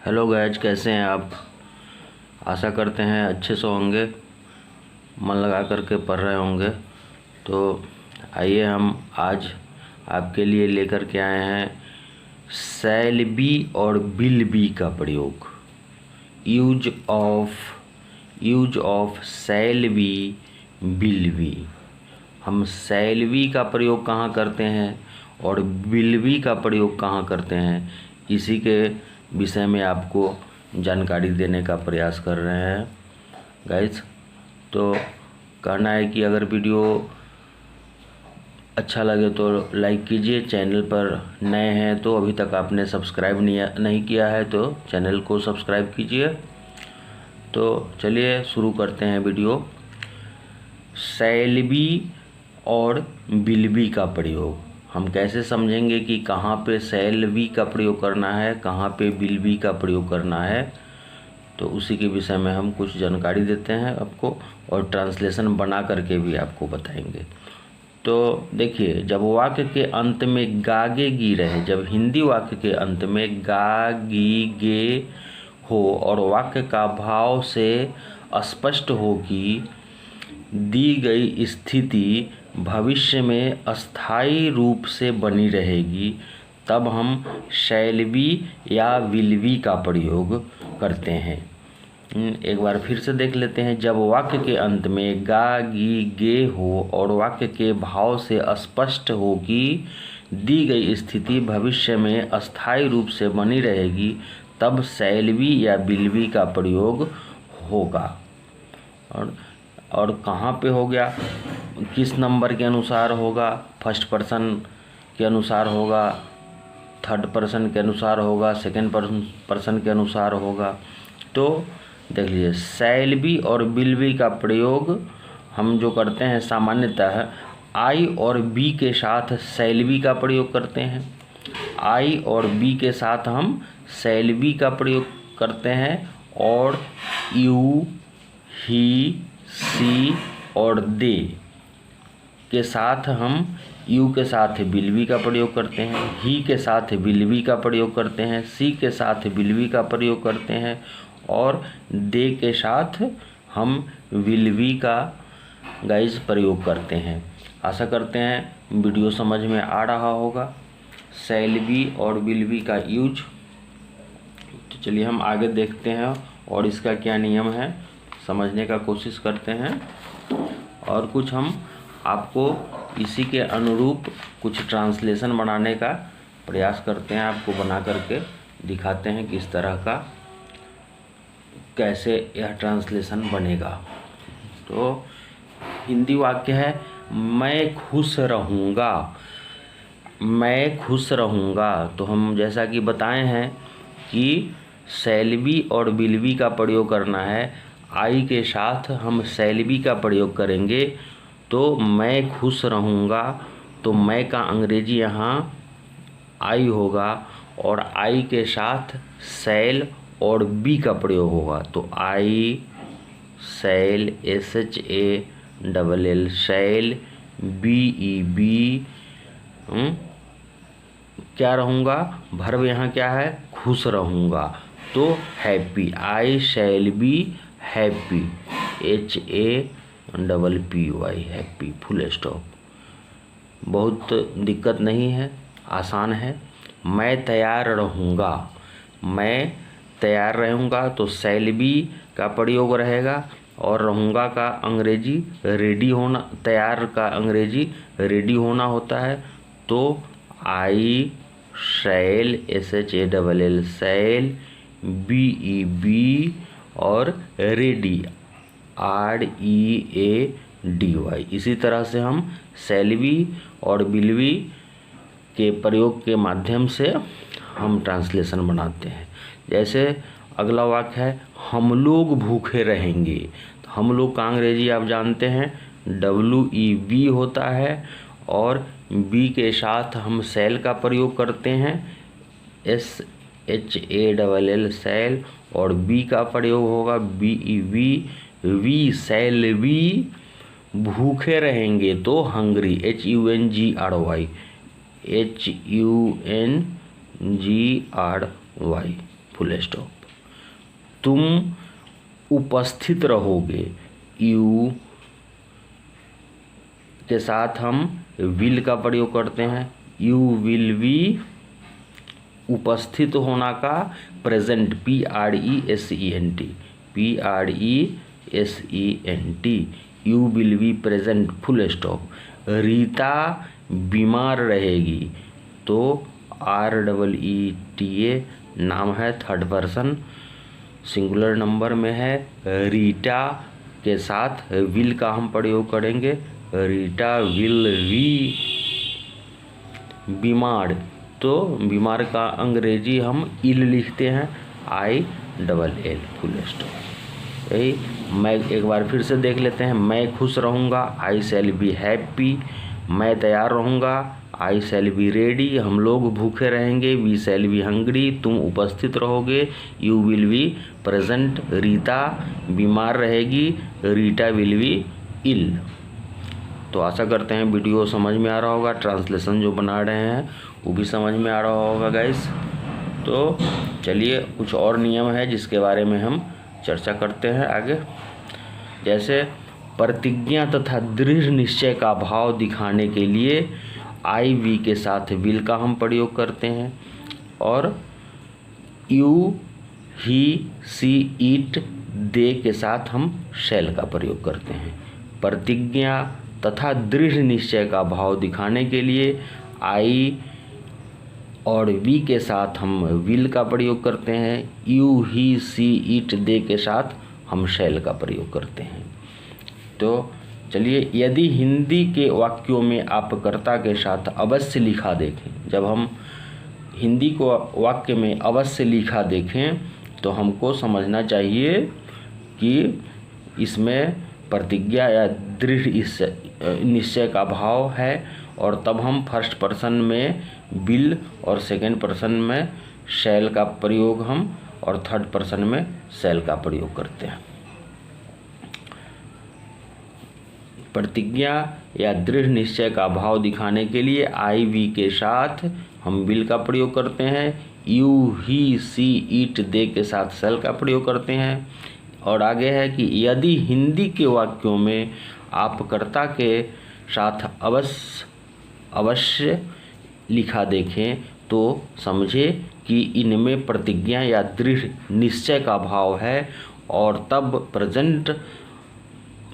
Hello guys, कैसे हैं आप। आशा करते हैं अच्छे से होंगे, मन लगा करके पढ़ रहे होंगे। तो आइए हम आज आपके लिए लेकर के आए हैं शैल बी और विल बी का प्रयोग। Use of shall be will be. हम शैल बी का प्रयोग कहाँ करते हैं और विल बी का प्रयोग कहाँ करते हैं, इसी के विषय में आपको जानकारी देने का प्रयास कर रहे हैं गाइस। तो कहना है कि अगर वीडियो अच्छा लगे तो लाइक कीजिए। चैनल पर नए हैं तो अभी तक आपने सब्सक्राइब नहीं किया है तो चैनल को सब्सक्राइब कीजिए। तो चलिए शुरू करते हैं वीडियो। शैल बी और विल बी का प्रयोग हम कैसे समझेंगे कि कहाँ पे शैल बी का प्रयोग करना है, कहाँ पे विल बी का प्रयोग करना है, तो उसी के विषय में हम कुछ जानकारी देते हैं आपको और ट्रांसलेशन बना करके भी आपको बताएंगे। तो देखिए, जब वाक्य के अंत में गागे गी रहे, जब हिंदी वाक्य के अंत में गा गी गे हो और वाक्य का भाव से स्पष्ट हो कि दी गई स्थिति भविष्य में अस्थायी रूप से बनी रहेगी, तब हम शैल बी या विल बी का प्रयोग करते हैं। एक बार फिर से देख लेते हैं। जब वाक्य के अंत में गा गी गे हो और वाक्य के भाव से स्पष्ट हो कि दी गई स्थिति भविष्य में अस्थायी रूप से बनी रहेगी, तब शैल बी या विल बी का प्रयोग होगा। और कहाँ पे हो गया, किस नंबर के अनुसार होगा, फर्स्ट पर्सन के अनुसार होगा, थर्ड पर्सन के अनुसार होगा, सेकंड पर्सन के अनुसार होगा। तो देख लीजिए, शैल बी और विल बी का प्रयोग हम जो करते हैं सामान्यतः आई और बी के साथ शैल बी का प्रयोग करते हैं। आई और बी के साथ हम शैल बी का प्रयोग करते हैं और यू, ही, सी और दे के साथ हम यू के साथ विल बी का प्रयोग करते हैं, ही के साथ विल बी का प्रयोग करते हैं, सी के साथ विल बी का प्रयोग करते हैं और दे के साथ हम विल बी का गाइस प्रयोग करते हैं। आशा करते हैं वीडियो समझ में आ रहा होगा। शैल बी और विल बी का यूज। तो चलिए हम आगे देखते हैं और इसका क्या नियम है समझने का कोशिश करते हैं और कुछ हम आपको इसी के अनुरूप कुछ ट्रांसलेशन बनाने का प्रयास करते हैं, आपको बना करके दिखाते हैं किस तरह का कैसे यह ट्रांसलेशन बनेगा। तो हिंदी वाक्य है, मैं खुश रहूँगा। मैं खुश रहूँगा। तो हम जैसा कि बताए हैं कि शैल बी और विल बी का प्रयोग करना है। आई के साथ हम शैल बी का प्रयोग करेंगे तो मैं खुश रहूँगा, तो मैं का अंग्रेजी यहाँ आई होगा और आई के साथ शैल और बी का प्रयोग होगा। तो I shall SHALL shell BEB क्या रहूँगा, वर्ब यहाँ क्या है, खुश रहूँगा। तो happy, I shall be happy, HAPPY happy, full stop. बहुत दिक्कत नहीं है, आसान है। मैं तैयार रहूँगा। मैं तैयार रहूँगा तो शैल बी का प्रयोग रहेगा और रहूँगा का अंग्रेजी रेडी होना, तैयार का अंग्रेजी रेडी होना होता है। तो I shall SHALL shell BEB और रेडी READY। इसी तरह से हम शैल बी और विल बी के प्रयोग के माध्यम से हम ट्रांसलेशन बनाते हैं। जैसे अगला वाक्य है, हम लोग भूखे रहेंगे। तो हम लोग का अंग्रेजी आप जानते हैं WEB होता है और बी के साथ हम शैल का प्रयोग करते हैं SHALL शैल और बी का प्रयोग होगा BEB। वी शैल बी भूखे रहेंगे तो हंग्री HUNGRY फुल स्टॉप। तुम उपस्थित रहोगे, यू के साथ हम विल का प्रयोग करते हैं, यू विल बी। उपस्थित होना का present, PRESENT, PRESENT, you will be present full stop. Rita बीमार रहेगी, तो REETA नाम है, थर्ड पर्सन सिंगुलर नंबर में है। रीटा के साथ विल का हम प्रयोग करेंगे, रीटा विल बी बीमार, तो बीमार का अंग्रेजी हम इल लिखते हैं, ILL फुल स्टॉप। यही मैं एक बार फिर से देख लेते हैं। मैं खुश रहूँगा, I shall be happy। मैं तैयार रहूँगा, I shall be ready। हम लोग भूखे रहेंगे, We shall be hungry। तुम उपस्थित रहोगे, You will be present। Rita बीमार रहेगी, रीटा will be ill। तो आशा करते हैं वीडियो समझ में आ रहा होगा, ट्रांसलेशन जो बना रहे हैं वो भी समझ में आ रहा होगा गाइस। तो चलिए कुछ और नियम है जिसके बारे में हम चर्चा करते हैं आगे। जैसे प्रतिज्ञा तथा दृढ़ निश्चय का भाव दिखाने के लिए I V के साथ विल का हम प्रयोग करते हैं, और you he see it they के साथ हम शैल का प्रयोग करते हैं। प्रतिज्ञा तथा दृढ़ निश्चय का भाव दिखाने के लिए I और वी के साथ हम विल का प्रयोग करते हैं, you he see it they के साथ हम शैल का प्रयोग करते हैं। तो चलिए, यदि हिंदी के वाक्यों में आप कर्ता के साथ अवश्य लिखा देखें, जब हम हिंदी को वाक्य में अवश्य लिखा देखें तो हमको समझना चाहिए कि इसमें प्रतिज्ञा या दृढ़ निश्चय का भाव है, और तब हम फर्स्ट पर्सन में विल और सेकेंड पर्सन में शैल का प्रयोग हम, और थर्ड पर्सन में शैल का प्रयोग करते हैं। प्रतिज्ञा या दृढ़ निश्चय का भाव दिखाने के लिए I V के साथ हम विल का प्रयोग करते हैं, you he see it they के साथ शैल का प्रयोग करते हैं। और आगे है कि यदि हिंदी के वाक्यों में आप कर्ता के साथ अवश्य लिखा देखें तो समझे कि इनमें प्रतिज्ञा या दृढ़ निश्चय का भाव है, और तब प्रेजेंट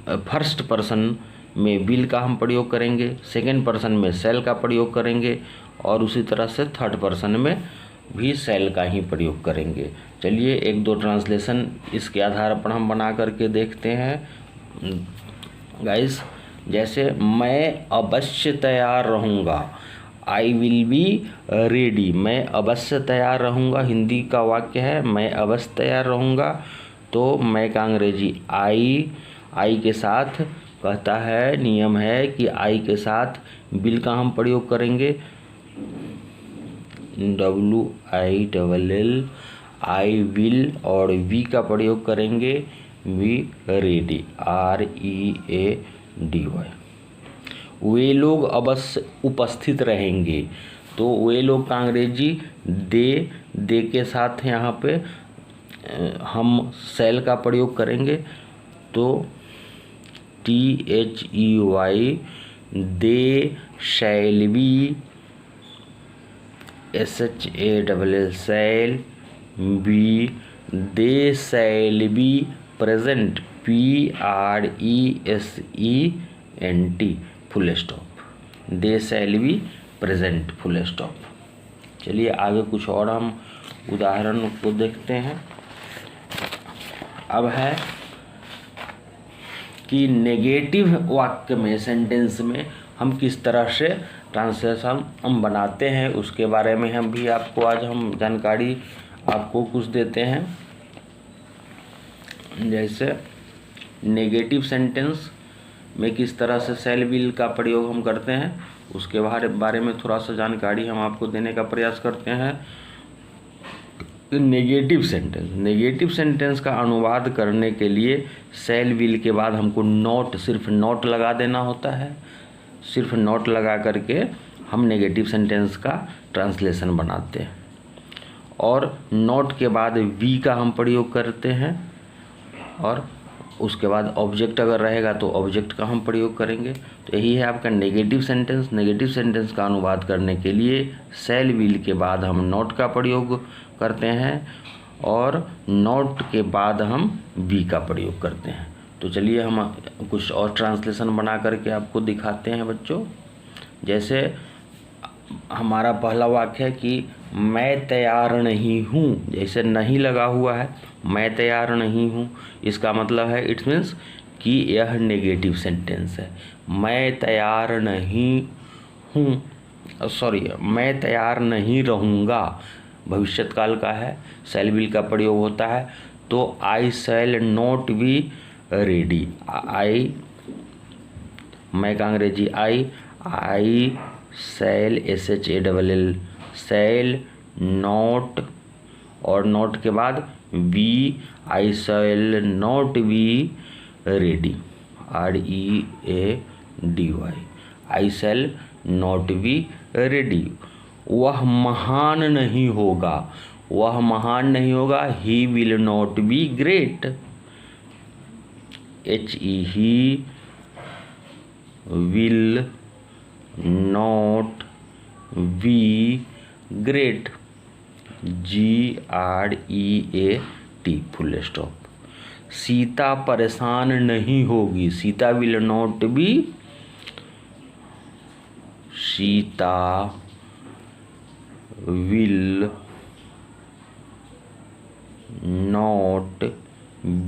फर्स्ट पर्सन में विल का हम प्रयोग करेंगे, सेकेंड पर्सन में शैल का प्रयोग करेंगे, और उसी तरह से थर्ड पर्सन में भी शैल का ही प्रयोग करेंगे। चलिए एक दो ट्रांसलेशन इसके आधार पर हम बना करके देखते हैं गाइस। जैसे मैं अवश्य तैयार रहूँगा, I will be ready। मैं अवश्य तैयार रहूँगा, हिंदी का वाक्य है मैं अवश्य तैयार रहूँगा, तो मैं का अंग्रेजी I के साथ कहता है, नियम है कि I के साथ विल का हम प्रयोग करेंगे, WILL, I will, और वी का प्रयोग करेंगे, वी रेडी, READY। वे लोग अवश्य उपस्थित रहेंगे, तो वे लोग का अंग्रेजी दे के साथ यहाँ पे हम शैल का प्रयोग करेंगे, तो THEY, they shall be, SHALL shall be, they shall be present, PRESENT full stop, they shall be present full stop. चलिए आगे कुछ और हम उदाहरण को देखते हैं। अब है कि नेगेटिव वाक्य में, सेंटेंस में हम किस तरह से ट्रांसलेशन हम बनाते हैं, उसके बारे में हम भी आपको आज हम जानकारी आपको कुछ देते हैं। जैसे नेगेटिव सेंटेंस में किस तरह से शैल विल का प्रयोग हम करते हैं, उसके बारे में थोड़ा सा जानकारी हम आपको देने का प्रयास करते हैं। नेगेटिव सेंटेंस का अनुवाद करने के लिए शैल विल के बाद हमको नॉट, सिर्फ नॉट लगा देना होता है। सिर्फ नॉट लगा करके हम नेगेटिव सेंटेंस का ट्रांसलेशन बनाते हैं। और नॉट के बाद वी का हम प्रयोग करते हैं, और उसके बाद ऑब्जेक्ट अगर रहेगा तो ऑब्जेक्ट का हम प्रयोग करेंगे। तो यही है आपका नेगेटिव सेंटेंस। नेगेटिव सेंटेंस का अनुवाद करने के लिए शैल विल के बाद हम नॉट का प्रयोग करते हैं और नॉट के बाद हम वी का प्रयोग करते हैं। तो चलिए हम कुछ और ट्रांसलेशन बना करके आपको दिखाते हैं बच्चों। जैसे हमारा पहला वाक्य है कि मैं तैयार नहीं हूँ, जैसे नहीं लगा हुआ है, मैं तैयार नहीं हूँ, इसका मतलब है इट्स मीन्स कि यह नेगेटिव सेंटेंस है। मैं तैयार नहीं हूँ, मैं तैयार नहीं रहूँगा, भविष्यकाल का है, शैल विल का प्रयोग होता है। तो I shall not be ready, मैं का अंग्रेजी I shall SHALL, shall not, और नॉट के बाद be, I shall not be ready, READY, I shall not be ready. वह महान नहीं होगा, वह महान नहीं होगा, he will not be great, he will not be great, GREAT, full stop. Sita परेशान नहीं होगी, Sita will not be, Sita will not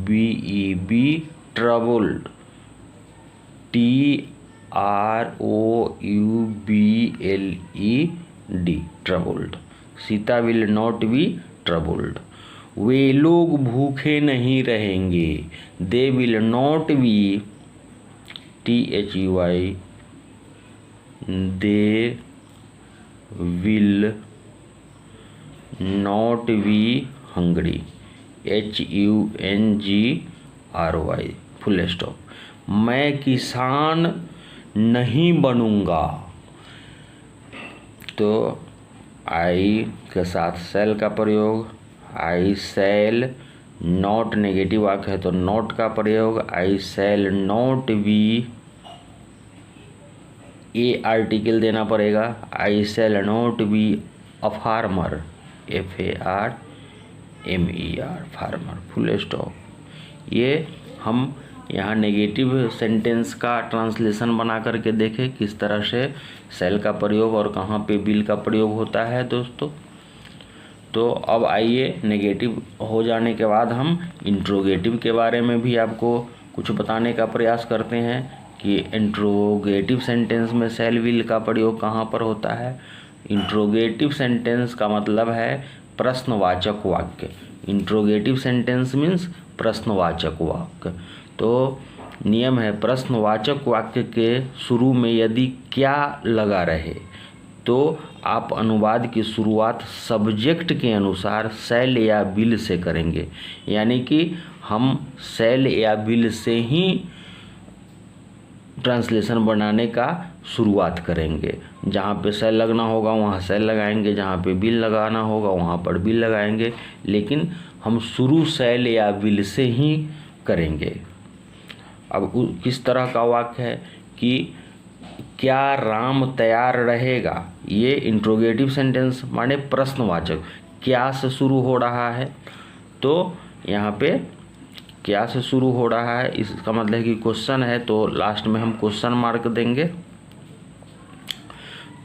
be troubled, TROUBLED, troubled, Sita will not be troubled. वे लोग भूखे नहीं रहेंगे, they will not be, THEY, they will not be hungry, HUNGRY, full stop. मैं किसान नहीं बनूंगा, तो आई के साथ शैल का प्रयोग, आई शैल नॉट, नेगेटिव वाक्य है तो नॉट का प्रयोग, I shall not be, a article देना पड़ेगा, I shall not be a farmer, FARMER, farmer, full stop. ये हम यहाँ नेगेटिव सेंटेंस का ट्रांसलेशन बना करके देखें किस तरह से शैल का प्रयोग और कहाँ पे विल का प्रयोग होता है दोस्तों। तो अब आइए नेगेटिव हो जाने के बाद हम इंट्रोगेटिव के बारे में भी आपको कुछ बताने का प्रयास करते हैं कि इंट्रोगेटिव सेंटेंस में शैल विल का प्रयोग कहाँ पर होता है। इंट्रोगेटिव सेंटेंस का मतलब है प्रश्नवाचक वाक्य। इंट्रोगेटिव सेंटेंस मीन्स प्रश्नवाचक वाक्य। तो नियम है, प्रश्नवाचक वाक्य के शुरू में यदि क्या लगा रहे तो आप अनुवाद की शुरुआत सब्जेक्ट के अनुसार शैल या विल से करेंगे, यानी कि हम शैल या विल से ही ट्रांसलेशन बनाने का शुरुआत करेंगे। जहाँ पे शैल लगना होगा वहाँ शैल लगाएंगे, जहाँ पे विल लगाना होगा वहाँ पर विल लगाएंगे, लेकिन हम शुरू शैल या विल से ही करेंगे। अब किस तरह का वाक्य है कि क्या राम तैयार रहेगा, ये इंट्रोगेटिव सेंटेंस माने प्रश्नवाचक, क्या से शुरू हो रहा है, तो यहाँ पे क्या से शुरू हो रहा है इसका मतलब है कि क्वेश्चन है, तो लास्ट में हम क्वेश्चन मार्क देंगे।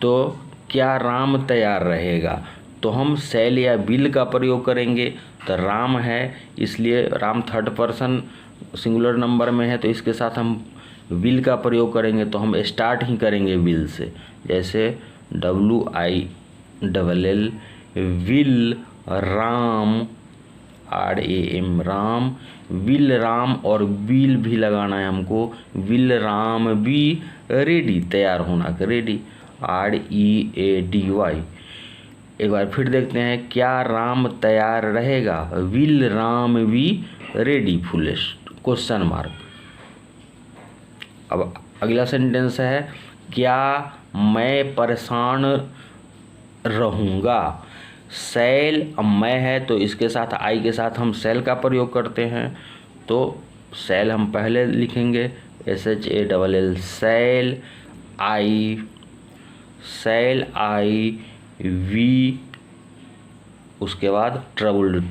तो क्या राम तैयार रहेगा, तो हम शैल या विल का प्रयोग करेंगे। तो राम है इसलिए Ram third person singular number में है, तो इसके साथ हम विल का प्रयोग करेंगे, तो हम स्टार्ट ही करेंगे विल से। जैसे WILL, will Ram, RAM, Ram, will Ram, और विल भी लगाना है हमको, विल राम बी रेडी, तैयार होना का रेडी, READY। एक बार फिर देखते हैं, क्या राम तैयार रहेगा, will Ram be ready, full question mark. अब अगला सेंटेंस है, क्या मैं परेशान रहूँगा, सेल मैं है तो इसके साथ आई के साथ हम सेल का प्रयोग करते हैं। तो सेल हम पहले लिखेंगे SHALL सेल आई वी, उसके बाद ट्रबल्ड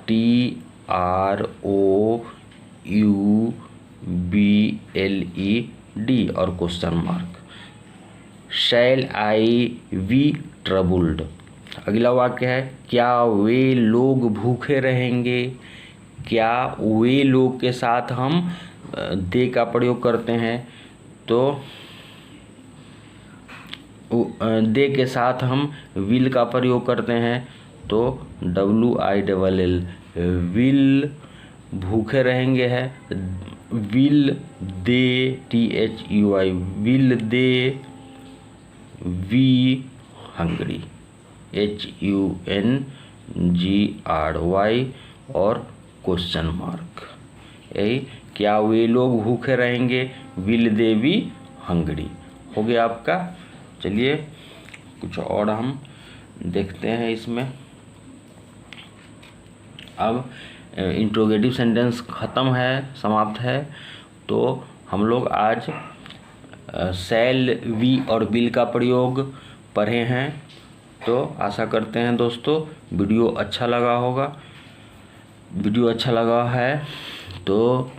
TROUBLED और question mark. Shall I we troubled. अगला वाक्य है क्या वे लोग भूखे रहेंगे। क्या वे लोग के साथ हम दे का प्रयोग करते हैं। तो दे के साथ हम विल का प्रयोग करते हैं। तो WILL विल, भूखे रहेंगे है will they THUI will they, we hungry HUNGRY और क्वेश्चन मार्क। यही क्या वे लोग भूखे रहेंगे, विल दे बी हंग्री हो गया आपका। चलिए कुछ और हम देखते हैं इसमें। अब इंट्रोगेटिव सेंटेंस ख़त्म है, समाप्त है। तो हम लोग आज शैल वी और विल का प्रयोग पढ़े हैं। तो आशा करते हैं दोस्तों वीडियो अच्छा लगा होगा। वीडियो अच्छा लगा है तो